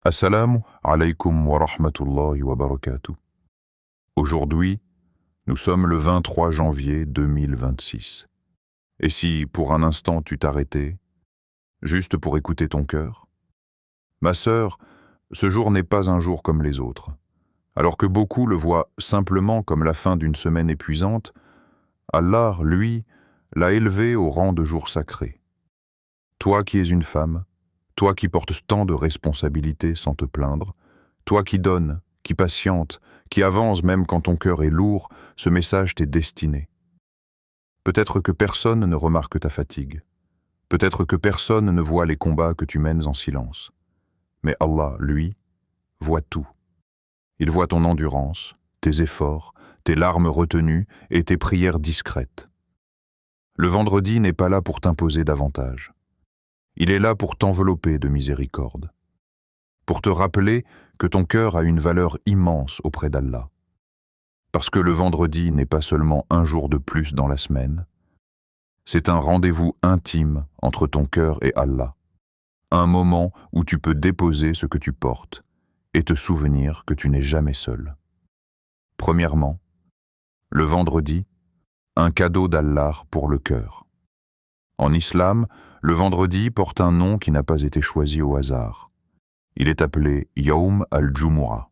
Assalamu alaikum wa rahmatullahi wa barakatuh. Aujourd'hui, nous sommes le 23 janvier 2026. Et si, pour un instant, tu t'arrêtais, juste pour écouter ton cœur? Ma sœur, ce jour n'est pas un jour comme les autres. Alors que beaucoup le voient simplement comme la fin d'une semaine épuisante, Allah, lui, l'a élevé au rang de jour sacré. Toi qui es une femme, toi qui portes tant de responsabilités sans te plaindre, toi qui donnes, qui patiente, qui avance même quand ton cœur est lourd, ce message t'est destiné. Peut-être que personne ne remarque ta fatigue. Peut-être que personne ne voit les combats que tu mènes en silence. Mais Allah, lui, voit tout. Il voit ton endurance, tes efforts, tes larmes retenues et tes prières discrètes. Le vendredi n'est pas là pour t'imposer davantage. Il est là pour t'envelopper de miséricorde, pour te rappeler que ton cœur a une valeur immense auprès d'Allah. Parce que le vendredi n'est pas seulement un jour de plus dans la semaine, c'est un rendez-vous intime entre ton cœur et Allah, un moment où tu peux déposer ce que tu portes et te souvenir que tu n'es jamais seul. Premièrement, le vendredi, un cadeau d'Allah pour le cœur. En islam, le vendredi porte un nom qui n'a pas été choisi au hasard. Il est appelé Yawm al-Jumu'ah.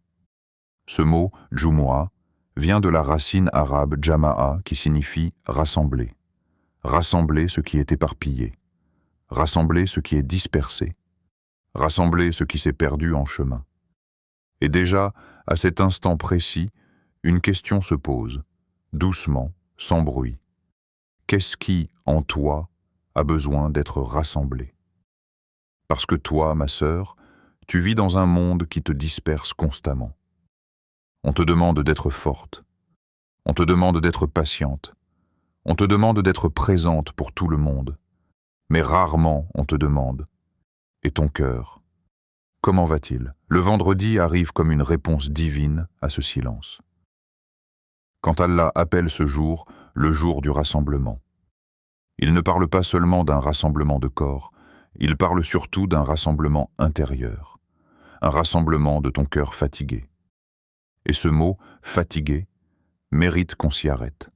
Ce mot, Jumu'ah, vient de la racine arabe jama'a qui signifie rassembler. Rassembler ce qui est éparpillé. Rassembler ce qui est dispersé. Rassembler ce qui s'est perdu en chemin. Et déjà, à cet instant précis, une question se pose, doucement, sans bruit. Qu'est-ce qui, en toi, a besoin d'être rassemblé? Parce que toi, ma sœur, tu vis dans un monde qui te disperse constamment. On te demande d'être forte. On te demande d'être patiente. On te demande d'être présente pour tout le monde. Mais rarement on te demande. Et ton cœur? Comment va-t-il? Le vendredi arrive comme une réponse divine à ce silence. Quand Allah appelle ce jour le jour du rassemblement, il ne parle pas seulement d'un rassemblement de corps, il parle surtout d'un rassemblement intérieur, un rassemblement de ton cœur fatigué. Et ce mot, fatigué, mérite qu'on s'y arrête.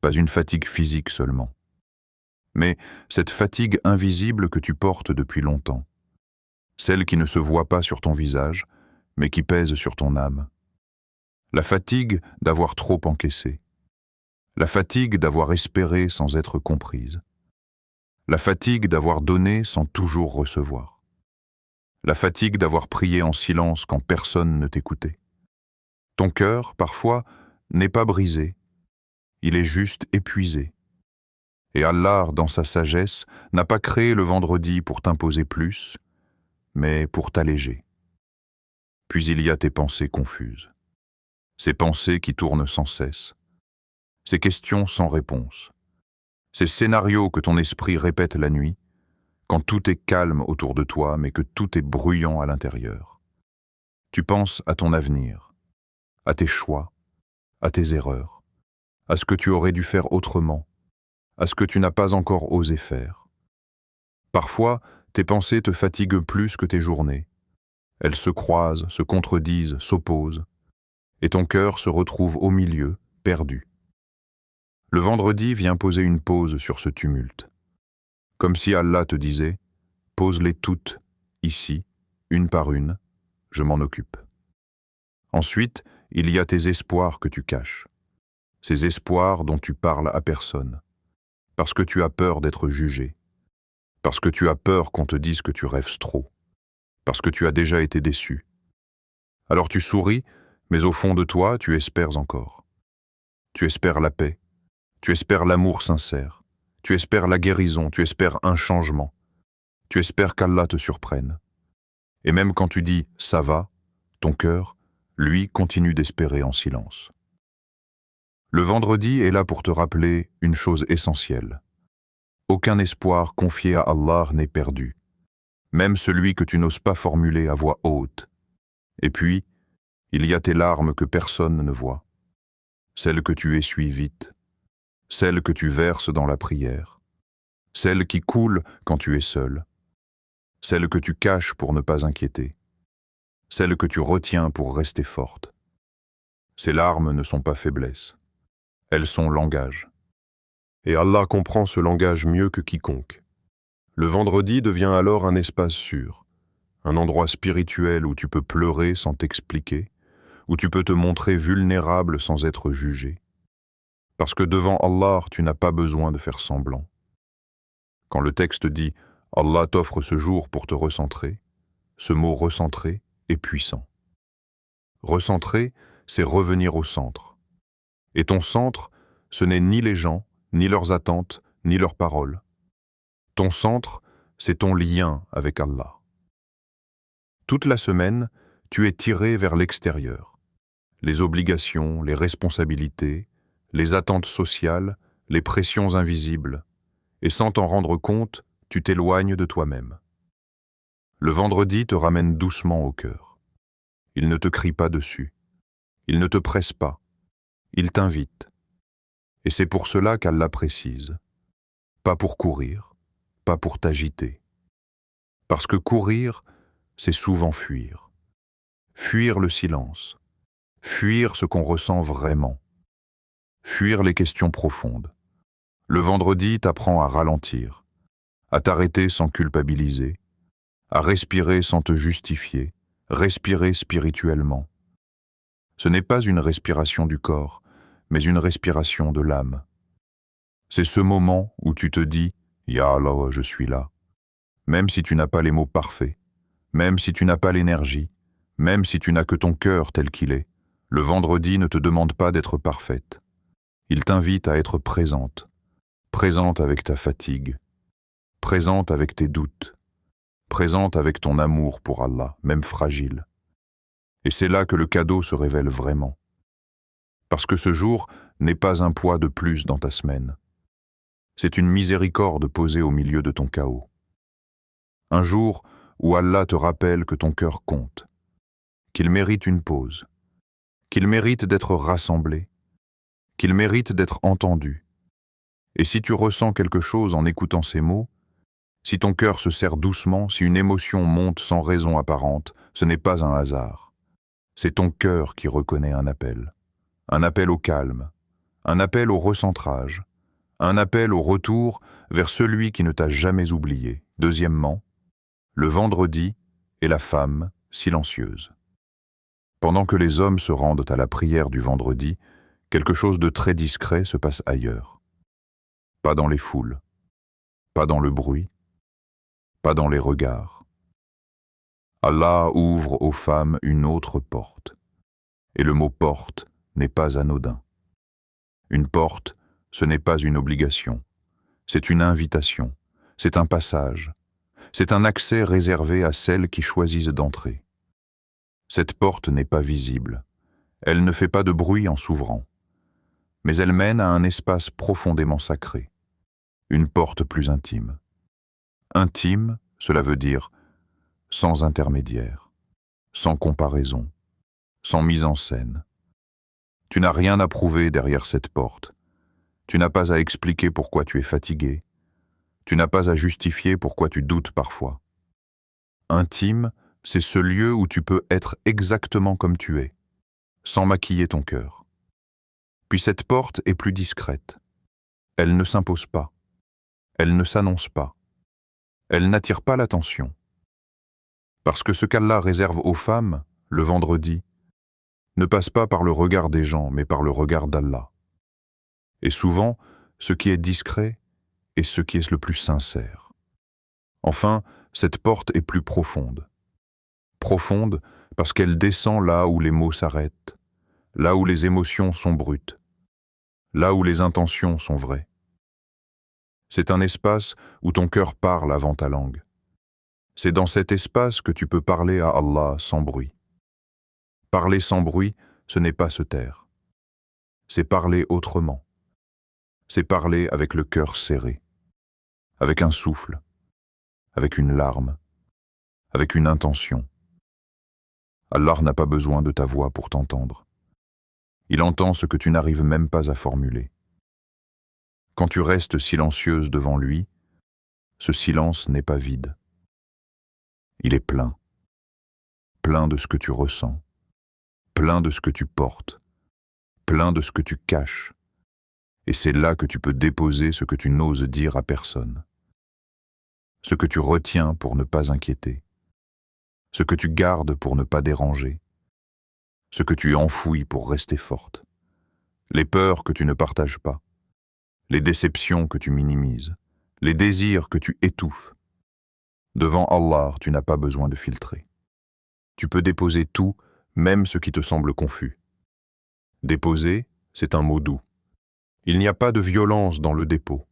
Pas une fatigue physique seulement, mais cette fatigue invisible que tu portes depuis longtemps, celle qui ne se voit pas sur ton visage, mais qui pèse sur ton âme. La fatigue d'avoir trop encaissé, la fatigue d'avoir espéré sans être comprise, la fatigue d'avoir donné sans toujours recevoir, la fatigue d'avoir prié en silence quand personne ne t'écoutait. Ton cœur, parfois, n'est pas brisé, il est juste épuisé. Et Allah, dans sa sagesse, n'a pas créé le vendredi pour t'imposer plus, mais pour t'alléger. Puis il y a tes pensées confuses, ces pensées qui tournent sans cesse, ces questions sans réponse, ces scénarios que ton esprit répète la nuit, quand tout est calme autour de toi, mais que tout est bruyant à l'intérieur. Tu penses à ton avenir, à tes choix, à tes erreurs, à ce que tu aurais dû faire autrement, à ce que tu n'as pas encore osé faire. Parfois, tes pensées te fatiguent plus que tes journées. Elles se croisent, se contredisent, s'opposent, et ton cœur se retrouve au milieu, perdu. Le vendredi vient poser une pause sur ce tumulte. Comme si Allah te disait, pose-les toutes, ici, une par une, je m'en occupe. Ensuite, il y a tes espoirs que tu caches, ces espoirs dont tu parles à personne, parce que tu as peur d'être jugé, parce que tu as peur qu'on te dise que tu rêves trop, parce que tu as déjà été déçu. Alors tu souris, mais au fond de toi, tu espères encore. Tu espères la paix, tu espères l'amour sincère, tu espères la guérison, tu espères un changement, tu espères qu'Allah te surprenne. Et même quand tu dis « ça va », ton cœur, lui, continue d'espérer en silence. Le vendredi est là pour te rappeler une chose essentielle. Aucun espoir confié à Allah n'est perdu, même celui que tu n'oses pas formuler à voix haute. Et puis, il y a tes larmes que personne ne voit, celles que tu essuies vite, celles que tu verses dans la prière, celles qui coulent quand tu es seul, celles que tu caches pour ne pas inquiéter. celle que tu retiens pour rester forte. Ces larmes ne sont pas faiblesse, elles sont langage. Et Allah comprend ce langage mieux que quiconque. Le vendredi devient alors un espace sûr, un endroit spirituel où tu peux pleurer sans t'expliquer, où tu peux te montrer vulnérable sans être jugé. Parce que devant Allah, tu n'as pas besoin de faire semblant. Quand le texte dit « Allah t'offre ce jour pour te recentrer », ce mot « recentrer » est puissant. Recentrer, c'est revenir au centre. Et ton centre, ce n'est ni les gens, ni leurs attentes, ni leurs paroles. Ton centre, c'est ton lien avec Allah. Toute la semaine, tu es tiré vers l'extérieur. Les obligations, les responsabilités, les attentes sociales, les pressions invisibles. Et sans t'en rendre compte, tu t'éloignes de toi-même. Le vendredi te ramène doucement au cœur. Il ne te crie pas dessus. Il ne te presse pas. Il t'invite. Et c'est pour cela qu'Allah précise. Pas pour courir, pas pour t'agiter. Parce que courir, c'est souvent fuir. Fuir le silence. Fuir ce qu'on ressent vraiment. Fuir les questions profondes. Le vendredi t'apprend à ralentir, à t'arrêter sans culpabiliser, à respirer sans te justifier, respirer spirituellement. Ce n'est pas une respiration du corps, mais une respiration de l'âme. C'est ce moment où tu te dis « Ya Allah, je suis là », même si tu n'as pas les mots parfaits, même si tu n'as pas l'énergie, même si tu n'as que ton cœur tel qu'il est. Le vendredi ne te demande pas d'être parfaite. Il t'invite à être présente, présente avec ta fatigue, présente avec tes doutes, présente avec ton amour pour Allah, même fragile. Et c'est là que le cadeau se révèle vraiment. Parce que ce jour n'est pas un poids de plus dans ta semaine. C'est une miséricorde posée au milieu de ton chaos. Un jour où Allah te rappelle que ton cœur compte, qu'il mérite une pause, qu'il mérite d'être rassemblé, qu'il mérite d'être entendu. Et si tu ressens quelque chose en écoutant ces mots, si ton cœur se serre doucement, si une émotion monte sans raison apparente, ce n'est pas un hasard. C'est ton cœur qui reconnaît un appel au calme, un appel au recentrage, un appel au retour vers celui qui ne t'a jamais oublié. Deuxièmement, le vendredi est la femme silencieuse. Pendant que les hommes se rendent à la prière du vendredi, quelque chose de très discret se passe ailleurs. Pas dans les foules, pas dans le bruit, pas dans les regards. Allah ouvre aux femmes une autre porte. Et le mot porte n'est pas anodin. Une porte, ce n'est pas une obligation. C'est une invitation, c'est un passage, c'est un accès réservé à celles qui choisissent d'entrer. Cette porte n'est pas visible, elle ne fait pas de bruit en s'ouvrant, mais elle mène à un espace profondément sacré, une porte plus intime. Intime, cela veut dire sans intermédiaire, sans comparaison, sans mise en scène. Tu n'as rien à prouver derrière cette porte. Tu n'as pas à expliquer pourquoi tu es fatigué. Tu n'as pas à justifier pourquoi tu doutes parfois. Intime, c'est ce lieu où tu peux être exactement comme tu es, sans maquiller ton cœur. Puis cette porte est plus discrète. Elle ne s'impose pas. Elle ne s'annonce pas. Elle n'attire pas l'attention. Parce que ce qu'Allah réserve aux femmes, le vendredi, ne passe pas par le regard des gens, mais par le regard d'Allah. Et souvent, ce qui est discret est ce qui est le plus sincère. Enfin, cette porte est plus profonde. Profonde parce qu'elle descend là où les mots s'arrêtent, là où les émotions sont brutes, là où les intentions sont vraies. C'est un espace où ton cœur parle avant ta langue. C'est dans cet espace que tu peux parler à Allah sans bruit. Parler sans bruit, ce n'est pas se taire. C'est parler autrement. C'est parler avec le cœur serré, avec un souffle, avec une larme, avec une intention. Allah n'a pas besoin de ta voix pour t'entendre. Il entend ce que tu n'arrives même pas à formuler. Quand tu restes silencieuse devant lui, ce silence n'est pas vide. Il est plein. plein de ce que tu ressens, plein de ce que tu portes, plein de ce que tu caches. Et c'est là que tu peux déposer ce que tu n'oses dire à personne. Ce que tu retiens pour ne pas inquiéter. Ce que tu gardes pour ne pas déranger. Ce que tu enfouis pour rester forte. Les peurs que tu ne partages pas. Les déceptions que tu minimises. Les désirs que tu étouffes. Devant Allah, tu n'as pas besoin de filtrer. Tu peux déposer tout, même ce qui te semble confus. Déposer, c'est un mot doux. Il n'y a pas de violence dans le dépôt.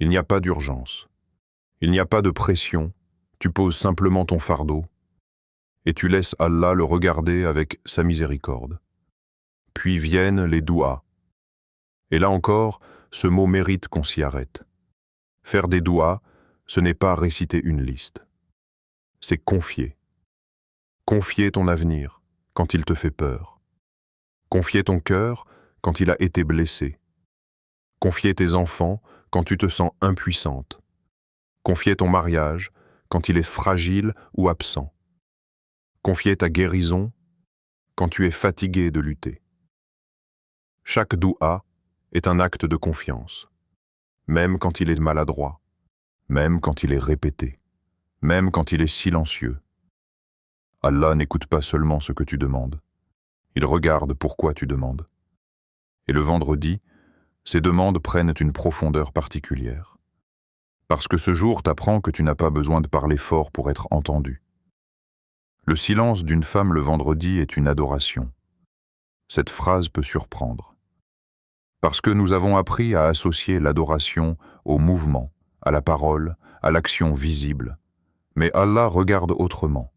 Il n'y a pas d'urgence. Il n'y a pas de pression. Tu poses simplement ton fardeau et tu laisses Allah le regarder avec sa miséricorde. Puis viennent les douas. Et là encore, ce mot mérite qu'on s'y arrête. Faire des douas, ce n'est pas réciter une liste. C'est confier. Confier ton avenir quand il te fait peur. Confier ton cœur quand il a été blessé. Confier tes enfants quand tu te sens impuissante. Confier ton mariage quand il est fragile ou absent. Confier ta guérison quand tu es fatigué de lutter. Chaque doua est un acte de confiance, même quand il est maladroit, même quand il est répété, même quand il est silencieux. Allah n'écoute pas seulement ce que tu demandes, il regarde pourquoi tu demandes. Et le vendredi, ces demandes prennent une profondeur particulière. Parce que ce jour t'apprend que tu n'as pas besoin de parler fort pour être entendu. Le silence d'une femme le vendredi est une adoration. Cette phrase peut surprendre. Parce que nous avons appris à associer l'adoration au mouvement, à la parole, à l'action visible. Mais Allah regarde autrement.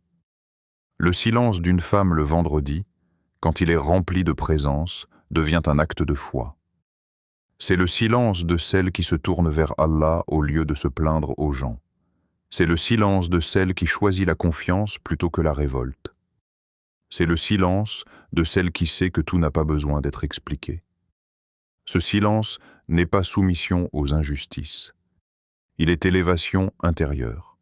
Le silence d'une femme le vendredi, quand il est rempli de présence, devient un acte de foi. C'est le silence de celle qui se tourne vers Allah au lieu de se plaindre aux gens. C'est le silence de celle qui choisit la confiance plutôt que la révolte. C'est le silence de celle qui sait que tout n'a pas besoin d'être expliqué. Ce silence n'est pas soumission aux injustices. Il est élévation intérieure.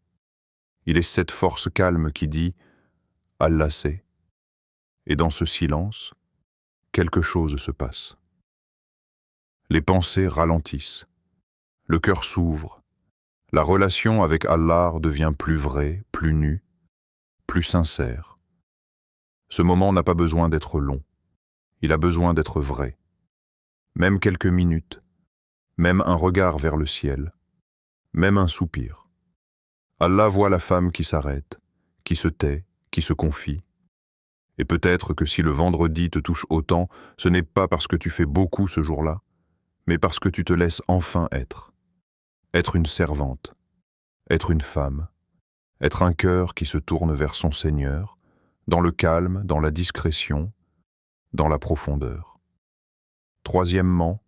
Il est cette force calme qui dit « Allah sait ». Et dans ce silence, quelque chose se passe. Les pensées ralentissent. Le cœur s'ouvre. La relation avec Allah devient plus vraie, plus nue, plus sincère. Ce moment n'a pas besoin d'être long. Il a besoin d'être vrai. Même quelques minutes, même un regard vers le ciel, même un soupir. Allah voit la femme qui s'arrête, qui se tait, qui se confie. Et peut-être que si le vendredi te touche autant, ce n'est pas parce que tu fais beaucoup ce jour-là, mais parce que tu te laisses enfin être. Être une servante, être une femme, être un cœur qui se tourne vers son Seigneur, dans le calme, dans la discrétion, dans la profondeur. Troisièmement,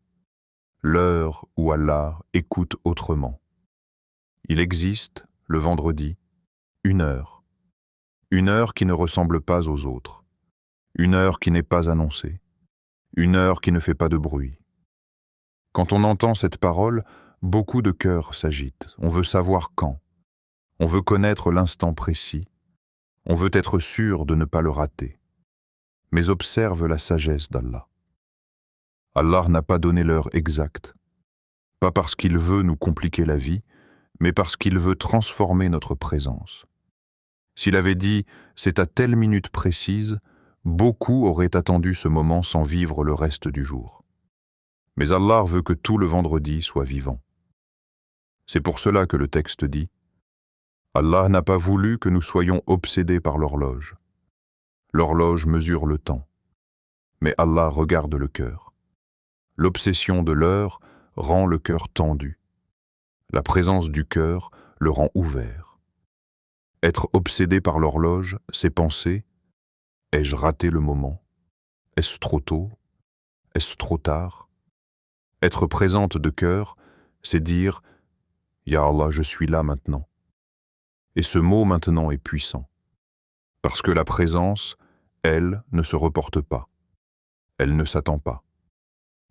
l'heure où Allah écoute autrement. Il existe, le vendredi, une heure qui ne ressemble pas aux autres, une heure qui n'est pas annoncée, une heure qui ne fait pas de bruit. Quand on entend cette parole, beaucoup de cœurs s'agitent. On veut savoir quand. On veut connaître l'instant précis. On veut être sûr de ne pas le rater. Mais observe la sagesse d'Allah. Allah n'a pas donné l'heure exacte. Pas parce qu'il veut nous compliquer la vie, mais parce qu'il veut transformer notre présence. S'il avait dit « c'est à telle minute précise », beaucoup auraient attendu ce moment sans vivre le reste du jour. Mais Allah veut que tout le vendredi soit vivant. C'est pour cela que le texte dit « Allah n'a pas voulu que nous soyons obsédés par l'horloge. L'horloge mesure le temps, mais Allah regarde le cœur. L'obsession de l'heure rend le cœur tendu. La présence du cœur le rend ouvert. Être obsédé par l'horloge, c'est penser « ai-je raté le moment? Est-ce trop tôt? Est-ce trop tard ?» Être présente de cœur, c'est dire « Ya Allah, je suis là maintenant ». Et ce mot maintenant est puissant, parce que la présence, elle, ne se reporte pas, elle ne s'attend pas,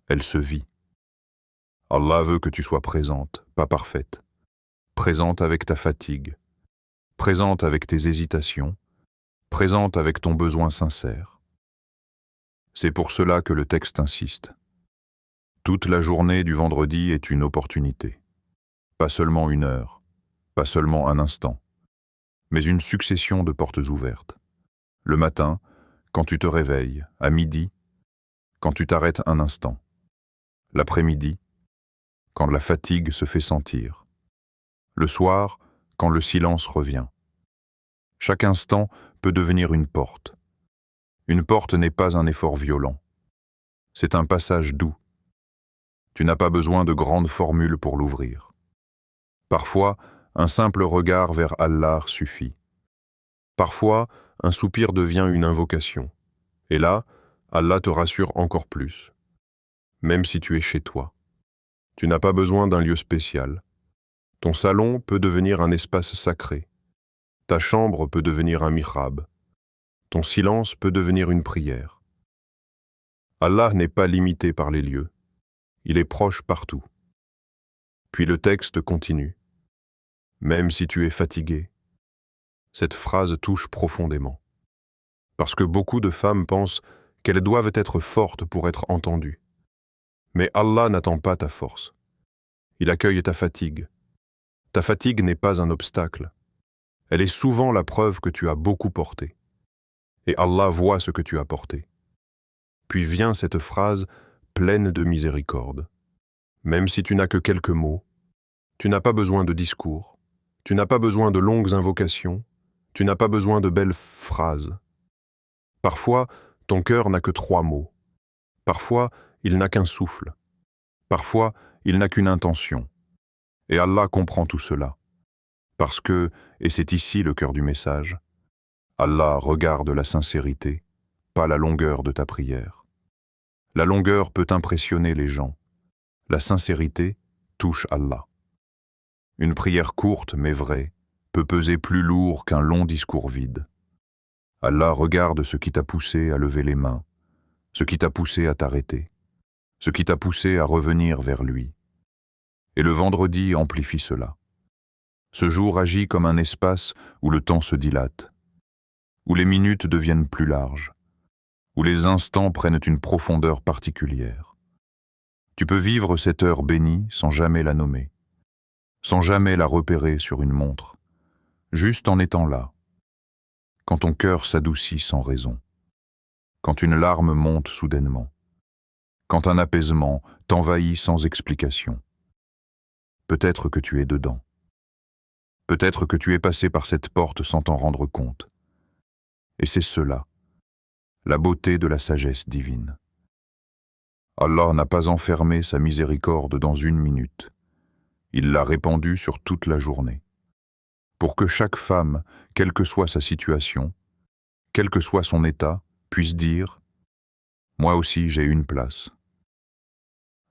elle se vit. Allah veut que tu sois présente, pas parfaite, présente avec ta fatigue, présente avec tes hésitations, présente avec ton besoin sincère. C'est pour cela que le texte insiste. Toute la journée du vendredi est une opportunité. Pas seulement une heure, pas seulement un instant, mais une succession de portes ouvertes. Le matin, quand tu te réveilles, à midi, quand tu t'arrêtes un instant. L'après-midi, quand la fatigue se fait sentir. Le soir, quand le silence revient. Chaque instant peut devenir une porte. Une porte n'est pas un effort violent. C'est un passage doux. Tu n'as pas besoin de grandes formules pour l'ouvrir. Parfois, un simple regard vers Allah suffit. Parfois, un soupir devient une invocation. Et là, Allah te rassure encore plus. Même si tu es chez toi. Tu n'as pas besoin d'un lieu spécial. Ton salon peut devenir un espace sacré. Ta chambre peut devenir un mihrab. Ton silence peut devenir une prière. Allah n'est pas limité par les lieux. Il est proche partout. Puis le texte continue. Même si tu es fatigué. Cette phrase touche profondément. Parce que beaucoup de femmes pensent qu'elles doivent être fortes pour être entendues. Mais Allah n'attend pas ta force. Il accueille ta fatigue. Ta fatigue n'est pas un obstacle. Elle est souvent la preuve que tu as beaucoup porté. Et Allah voit ce que tu as porté. Puis vient cette phrase pleine de miséricorde. Même si tu n'as que quelques mots, tu n'as pas besoin de discours, tu n'as pas besoin de longues invocations, tu n'as pas besoin de belles phrases. Parfois, ton cœur n'a que 3 mots. Parfois, il n'a qu'un souffle. Parfois, il n'a qu'une intention. Et Allah comprend tout cela. Parce que, et c'est ici le cœur du message, Allah regarde la sincérité, pas la longueur de ta prière. La longueur peut impressionner les gens. La sincérité touche Allah. Une prière courte mais vraie peut peser plus lourd qu'un long discours vide. Allah regarde ce qui t'a poussé à lever les mains, ce qui t'a poussé à t'arrêter, ce qui t'a poussé à revenir vers lui. Et le vendredi amplifie cela. Ce jour agit comme un espace où le temps se dilate, où les minutes deviennent plus larges, où les instants prennent une profondeur particulière. Tu peux vivre cette heure bénie sans jamais la nommer, sans jamais la repérer sur une montre, juste en étant là, quand ton cœur s'adoucit sans raison, quand une larme monte soudainement, quand un apaisement t'envahit sans explication. Peut-être que tu es dedans. Peut-être que tu es passé par cette porte sans t'en rendre compte. Et c'est cela, la beauté de la sagesse divine. Allah n'a pas enfermé sa miséricorde dans une minute. Il l'a répandue sur toute la journée. Pour que chaque femme, quelle que soit sa situation, quel que soit son état, puisse dire « Moi aussi j'ai une place ».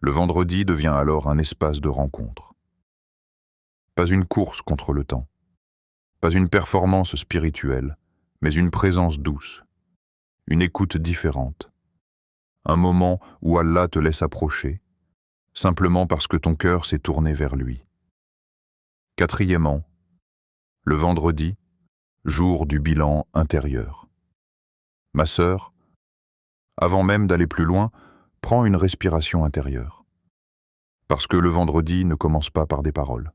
Le vendredi devient alors un espace de rencontre. Pas une course contre le temps, pas une performance spirituelle, mais une présence douce, une écoute différente, un moment où Allah te laisse approcher, simplement parce que ton cœur s'est tourné vers lui. Quatrièmement, le vendredi, jour du bilan intérieur. Ma sœur, avant même d'aller plus loin, prends une respiration intérieure. Parce que le vendredi ne commence pas par des paroles.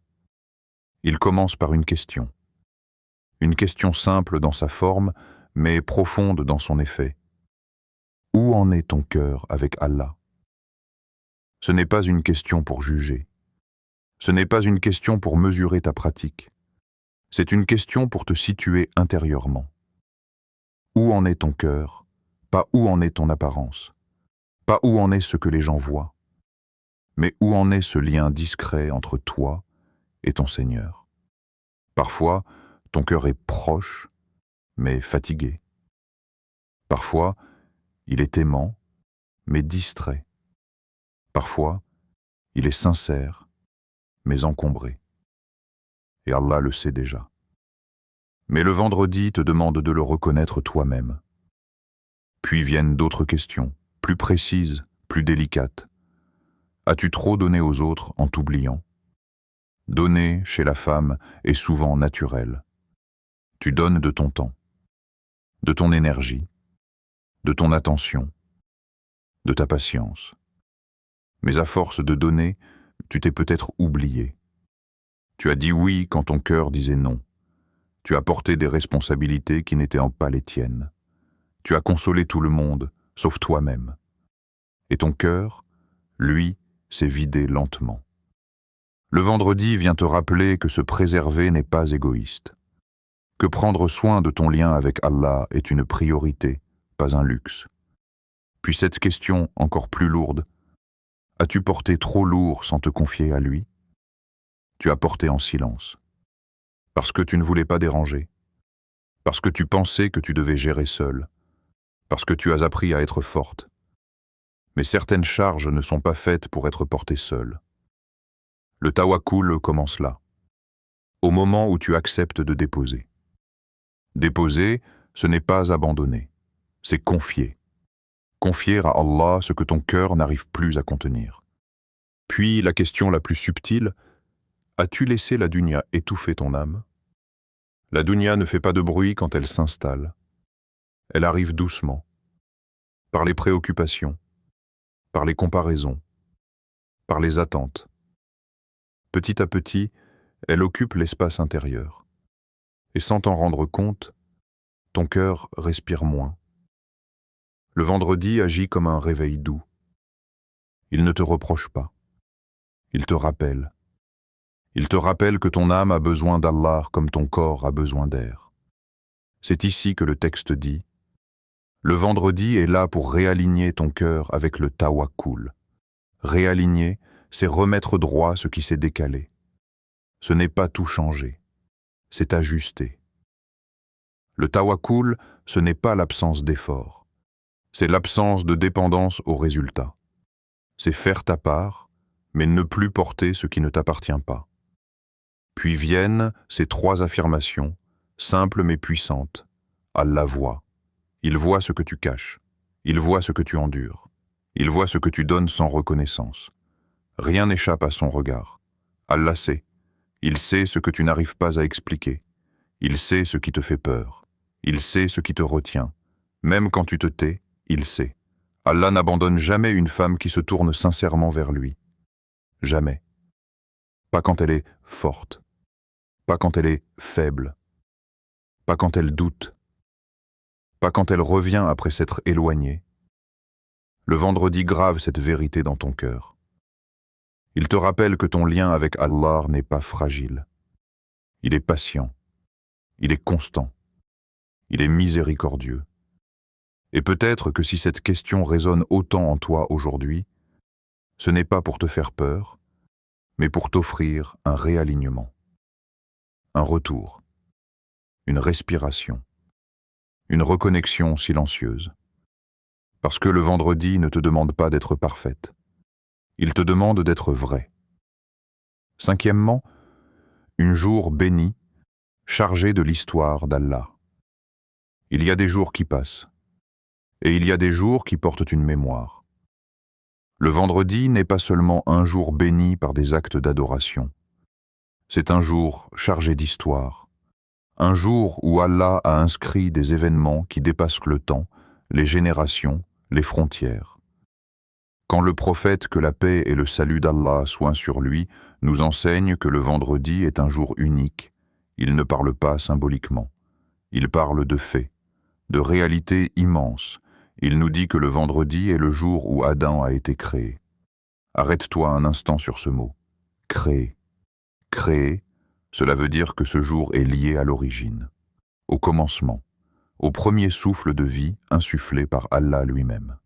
Il commence par une question. Une question simple dans sa forme, mais profonde dans son effet. Où en est ton cœur avec Allah? Ce n'est pas une question pour juger. Ce n'est pas une question pour mesurer ta pratique. C'est une question pour te situer intérieurement. Où en est ton cœur? Pas où en est ton apparence. Pas où en est ce que les gens voient. Mais où en est ce lien discret entre toi et ton Seigneur. Parfois, ton cœur est proche, mais fatigué. Parfois, il est aimant, mais distrait. Parfois, il est sincère, mais encombré. Et Allah le sait déjà. Mais le vendredi te demande de le reconnaître toi-même. Puis viennent d'autres questions, plus précises, plus délicates. As-tu trop donné aux autres en t'oubliant? Donner, chez la femme, est souvent naturel. Tu donnes de ton temps. de ton énergie, de ton attention, de ta patience. Mais à force de donner, tu t'es peut-être oublié. Tu as dit oui quand ton cœur disait non. Tu as porté des responsabilités qui n'étaient pas les tiennes. Tu as consolé tout le monde, sauf toi-même. Et ton cœur, lui, s'est vidé lentement. Le vendredi vient te rappeler que se préserver n'est pas égoïste, que prendre soin de ton lien avec Allah est une priorité, pas un luxe. Puis cette question encore plus lourde, as-tu porté trop lourd sans te confier à lui? Tu as porté en silence, parce que tu ne voulais pas déranger, parce que tu pensais que tu devais gérer seul, parce que tu as appris à être forte. Mais certaines charges ne sont pas faites pour être portées seules. Le tawakkul commence là, au moment où tu acceptes de déposer. Déposer, ce n'est pas abandonner, c'est confier. Confier à Allah ce que ton cœur n'arrive plus à contenir. Puis la question la plus subtile, as-tu laissé la dunya étouffer ton âme? La dunya ne fait pas de bruit quand elle s'installe. Elle arrive doucement, par les préoccupations, par les comparaisons, par les attentes. Petit à petit, elle occupe l'espace intérieur. Et sans t'en rendre compte, ton cœur respire moins. Le vendredi agit comme un réveil doux. Il ne te reproche pas. Il te rappelle. Il te rappelle que ton âme a besoin d'Allah comme ton corps a besoin d'air. C'est ici que le texte dit « Le vendredi est là pour réaligner ton cœur avec le tawakkul. » Réaligner, c'est remettre droit ce qui s'est décalé. Ce n'est pas tout changer, c'est ajuster. Le tawakkul, ce n'est pas l'absence d'effort. C'est l'absence de dépendance au résultat. C'est faire ta part, mais ne plus porter ce qui ne t'appartient pas. Puis viennent ces trois affirmations, simples mais puissantes. Allah voit. Il voit ce que tu caches. Il voit ce que tu endures. Il voit ce que tu donnes sans reconnaissance. Rien n'échappe à son regard. Allah sait. Il sait ce que tu n'arrives pas à expliquer. Il sait ce qui te fait peur. Il sait ce qui te retient. Même quand tu te tais, il sait. Allah n'abandonne jamais une femme qui se tourne sincèrement vers lui. Jamais. Pas quand elle est forte. Pas quand elle est faible. Pas quand elle doute. Pas quand elle revient après s'être éloignée. Le vendredi grave cette vérité dans ton cœur. Il te rappelle que ton lien avec Allah n'est pas fragile. Il est patient. Il est constant. Il est miséricordieux. Et peut-être que si cette question résonne autant en toi aujourd'hui, ce n'est pas pour te faire peur, mais pour t'offrir un réalignement, un retour, une respiration, une reconnexion silencieuse. Parce que le vendredi ne te demande pas d'être parfaite, il te demande d'être vrai. Cinquièmement, un jour béni, chargé de l'histoire d'Allah. Il y a des jours qui passent, et il y a des jours qui portent une mémoire. Le vendredi n'est pas seulement un jour béni par des actes d'adoration. C'est un jour chargé d'histoire. Un jour où Allah a inscrit des événements qui dépassent le temps, les générations, les frontières. Quand le prophète, que la paix et le salut d'Allah soient sur lui, nous enseigne que le vendredi est un jour unique, il ne parle pas symboliquement. Il parle de faits, de réalités immenses. Il nous dit que le vendredi est le jour où Adam a été créé. Arrête-toi un instant sur ce mot. Créé. Créé, cela veut dire que ce jour est lié à l'origine, au commencement, au premier souffle de vie insufflé par Allah lui-même.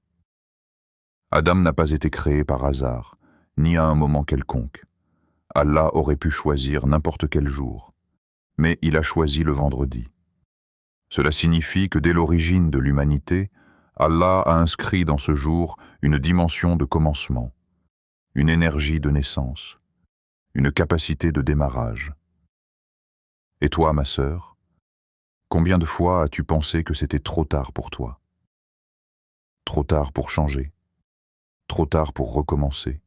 Adam n'a pas été créé par hasard, ni à un moment quelconque. Allah aurait pu choisir n'importe quel jour, mais il a choisi le vendredi. Cela signifie que dès l'origine de l'humanité, Allah a inscrit dans ce jour une dimension de commencement, une énergie de naissance, une capacité de démarrage. Et toi, ma sœur, combien de fois as-tu pensé que c'était trop tard pour toi? Trop tard pour changer, trop tard pour recommencer,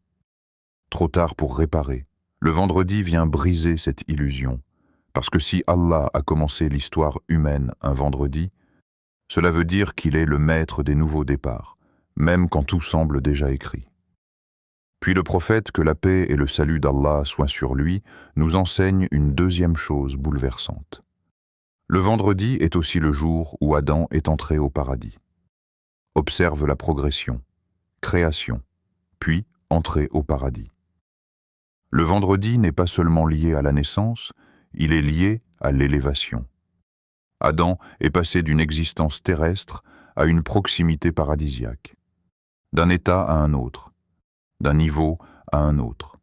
trop tard pour réparer. Le vendredi vient briser cette illusion, parce que si Allah a commencé l'histoire humaine un vendredi, Cela veut dire qu'il est le maître des nouveaux départs, même quand tout semble déjà écrit. Puis le prophète, que la paix et le salut d'Allah soient sur lui, nous enseigne une deuxième chose bouleversante. Le vendredi est aussi le jour où Adam est entré au paradis. Observe la progression, création, puis entrée au paradis. Le vendredi n'est pas seulement lié à la naissance, il est lié à l'élévation. Adam est passé d'une existence terrestre à une proximité paradisiaque, d'un état à un autre, d'un niveau à un autre.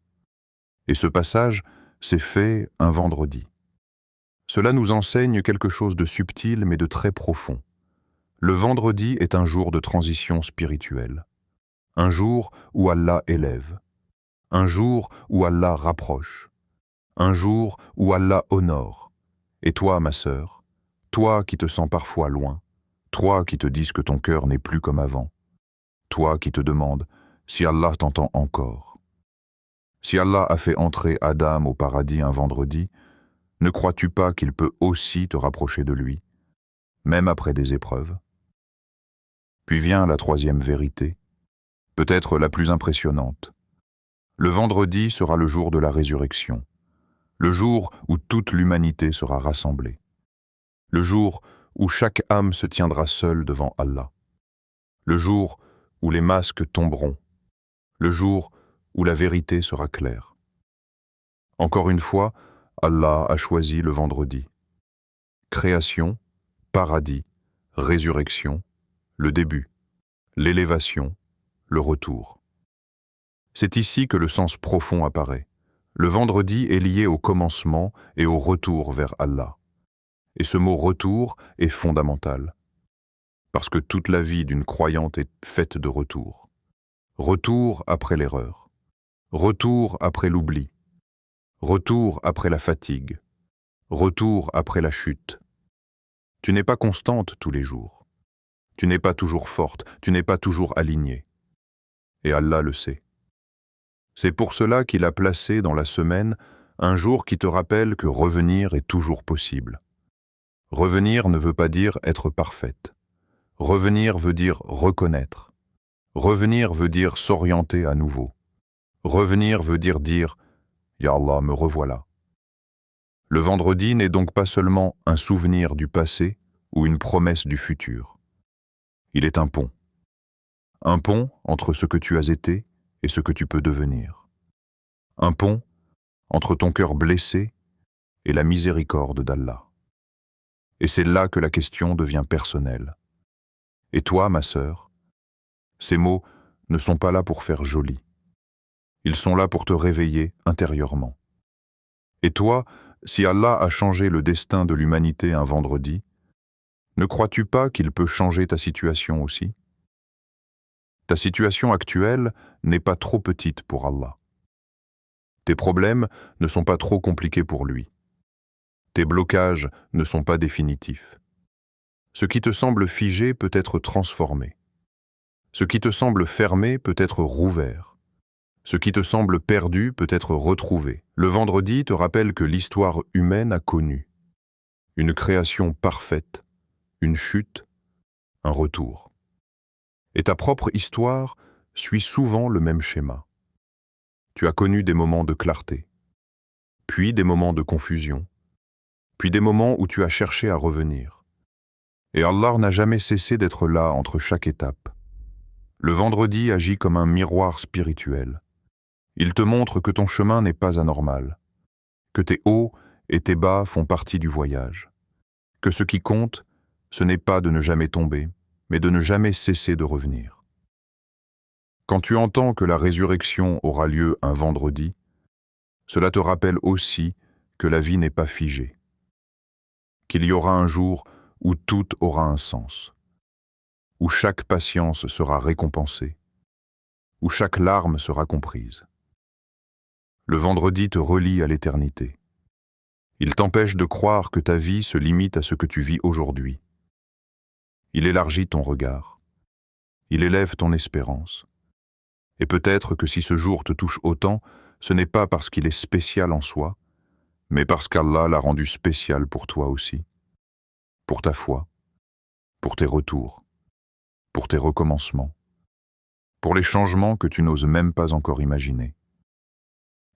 Et ce passage s'est fait un vendredi. Cela nous enseigne quelque chose de subtil mais de très profond. Le vendredi est un jour de transition spirituelle, un jour où Allah élève, un jour où Allah rapproche, un jour où Allah honore. Et toi, ma sœur, toi qui te sens parfois loin, toi qui te dis que ton cœur n'est plus comme avant, toi qui te demandes si Allah t'entend encore. Si Allah a fait entrer Adam au paradis un vendredi, ne crois-tu pas qu'il peut aussi te rapprocher de lui, même après des épreuves? Puis vient la troisième vérité, peut-être la plus impressionnante. Le vendredi sera le jour de la résurrection, le jour où toute l'humanité sera rassemblée, le jour où chaque âme se tiendra seule devant Allah, le jour où les masques tomberont, le jour où la vérité sera claire. Encore une fois, Allah a choisi le vendredi. Création, paradis, résurrection, le début, l'élévation, le retour. C'est ici que le sens profond apparaît. Le vendredi est lié au commencement et au retour vers Allah. Et ce mot « retour » est fondamental, parce que toute la vie d'une croyante est faite de retour. Retour après l'erreur, retour après l'oubli, retour après la fatigue, retour après la chute. Tu n'es pas constante tous les jours. Tu n'es pas toujours forte, tu n'es pas toujours alignée. Et Allah le sait. C'est pour cela qu'il a placé dans la semaine un jour qui te rappelle que revenir est toujours possible. Revenir ne veut pas dire être parfaite. Revenir veut dire reconnaître. Revenir veut dire s'orienter à nouveau. Revenir veut dire « Ya Allah, me revoilà ». Le vendredi n'est donc pas seulement un souvenir du passé ou une promesse du futur. Il est un pont. Un pont entre ce que tu as été et ce que tu peux devenir. Un pont entre ton cœur blessé et la miséricorde d'Allah. Et c'est là que la question devient personnelle. Et toi, ma sœur, ces mots ne sont pas là pour faire joli. Ils sont là pour te réveiller intérieurement. Et toi, si Allah a changé le destin de l'humanité un vendredi, ne crois-tu pas qu'il peut changer ta situation aussi? Ta situation actuelle n'est pas trop petite pour Allah. Tes problèmes ne sont pas trop compliqués pour lui. Tes blocages ne sont pas définitifs. Ce qui te semble figé peut être transformé. Ce qui te semble fermé peut être rouvert. Ce qui te semble perdu peut être retrouvé. Le vendredi te rappelle que l'histoire humaine a connu une création parfaite, une chute, un retour. Et ta propre histoire suit souvent le même schéma. Tu as connu des moments de clarté, puis des moments de confusion, puis des moments où tu as cherché à revenir. Et Allah n'a jamais cessé d'être là entre chaque étape. Le vendredi agit comme un miroir spirituel. Il te montre que ton chemin n'est pas anormal, que tes hauts et tes bas font partie du voyage, que ce qui compte, ce n'est pas de ne jamais tomber, mais de ne jamais cesser de revenir. Quand tu entends que la résurrection aura lieu un vendredi, cela te rappelle aussi que la vie n'est pas figée, qu'il y aura un jour où tout aura un sens, où chaque patience sera récompensée, où chaque larme sera comprise. Le vendredi te relie à l'éternité. Il t'empêche de croire que ta vie se limite à ce que tu vis aujourd'hui. Il élargit ton regard. Il élève ton espérance. Et peut-être que si ce jour te touche autant, ce n'est pas parce qu'il est spécial en soi, mais parce qu'Allah l'a rendu spécial pour toi aussi, pour ta foi, pour tes retours, pour tes recommencements, pour les changements que tu n'oses même pas encore imaginer.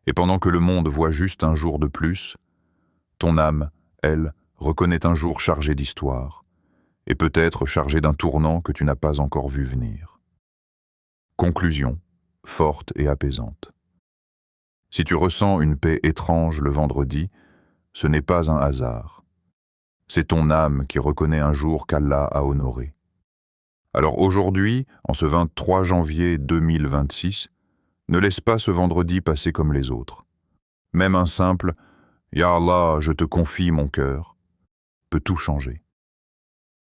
Et pendant que le monde voit juste un jour de plus, ton âme, elle, reconnaît un jour chargé d'histoire, et peut-être chargé d'un tournant que tu n'as pas encore vu venir. Conclusion, forte et apaisante. Si tu ressens une paix étrange le vendredi, ce n'est pas un hasard. C'est ton âme qui reconnaît un jour qu'Allah a honoré. Alors aujourd'hui, en ce 23 janvier 2026, ne laisse pas ce vendredi passer comme les autres. Même un simple « Ya Allah, je te confie mon cœur » peut tout changer.